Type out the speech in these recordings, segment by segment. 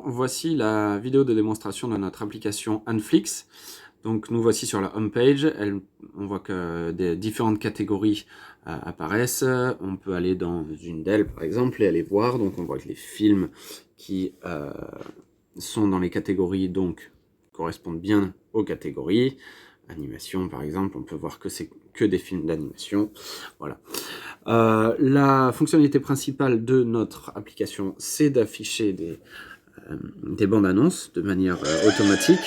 Bonjour, voici la vidéo de démonstration de notre application Anflix. Donc nous voici sur la home page. On voit que des différentes catégories apparaissent. On peut aller dans une d'elles par exemple et aller voir. Donc on voit que les films qui sont dans les catégories donc correspondent bien aux catégories. Animation par exemple, on peut voir que c'est que des films d'animation. Voilà. La fonctionnalité principale de notre application, c'est d'afficher des bandes annonces de manière automatique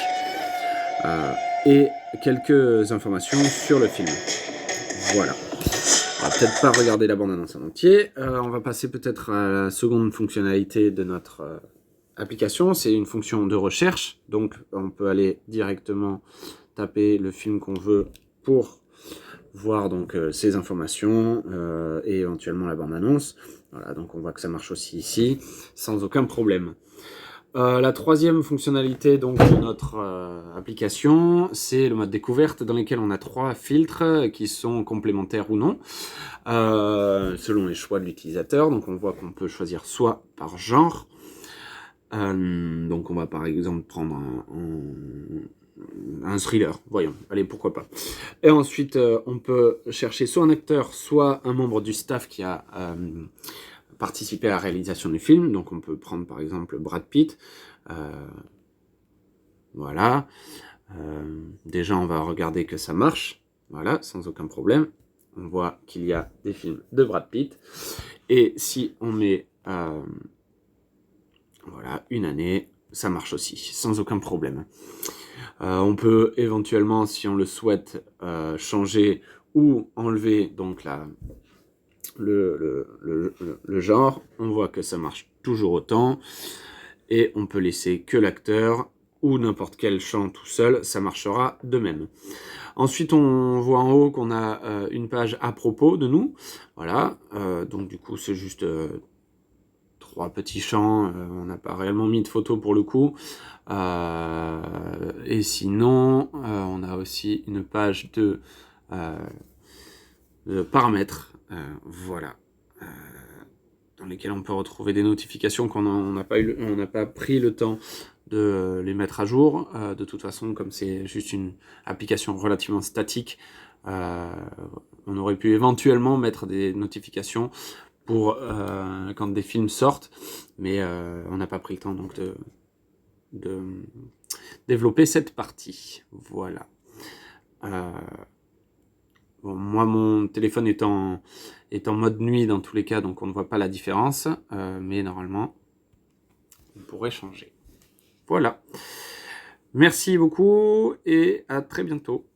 et quelques informations sur le film. Voilà. On va peut-être pas regarder la bande annonce en entier. On va passer peut-être à la seconde fonctionnalité de notre application. C'est une fonction de recherche. Donc on peut aller directement taper le film qu'on veut pour voir donc ces informations et éventuellement la bande-annonce. Voilà, donc on voit que ça marche aussi ici, sans aucun problème. La troisième fonctionnalité donc, de notre application, c'est le mode découverte dans lequel on a 3 filtres qui sont complémentaires ou non, selon les choix de l'utilisateur. Donc on voit qu'on peut choisir soit par genre, donc on va par exemple prendre un thriller, voyons, allez, pourquoi pas. Et ensuite, on peut chercher soit un acteur, soit un membre du staff qui a participé à la réalisation du film. Donc on peut prendre par exemple Brad Pitt. Voilà. Déjà, on va regarder que ça marche. Voilà, sans aucun problème. On voit qu'il y a des films de Brad Pitt. Et si on met voilà, une année, ça marche aussi, sans aucun problème. On peut éventuellement, si on le souhaite, changer ou enlever donc le genre. On voit que ça marche toujours autant. Et on peut laisser que l'acteur ou n'importe quel champ tout seul, ça marchera de même. Ensuite, on voit en haut qu'on a une page à propos de nous. Voilà, donc du coup, c'est juste 3 petits champs, on n'a pas réellement mis de photos pour le coup. Et sinon, on a aussi une page de paramètres, voilà, dans lesquels on peut retrouver des notifications qu'on n'a pas pris le temps de les mettre à jour. De toute façon, comme c'est juste une application relativement statique, on aurait pu éventuellement mettre des notifications pour quand des films sortent, mais on n'a pas pris le temps donc de développer cette partie. Voilà. Bon, moi, mon téléphone est en mode nuit dans tous les cas, donc on ne voit pas la différence, mais normalement, on pourrait changer. Voilà. Merci beaucoup et à très bientôt.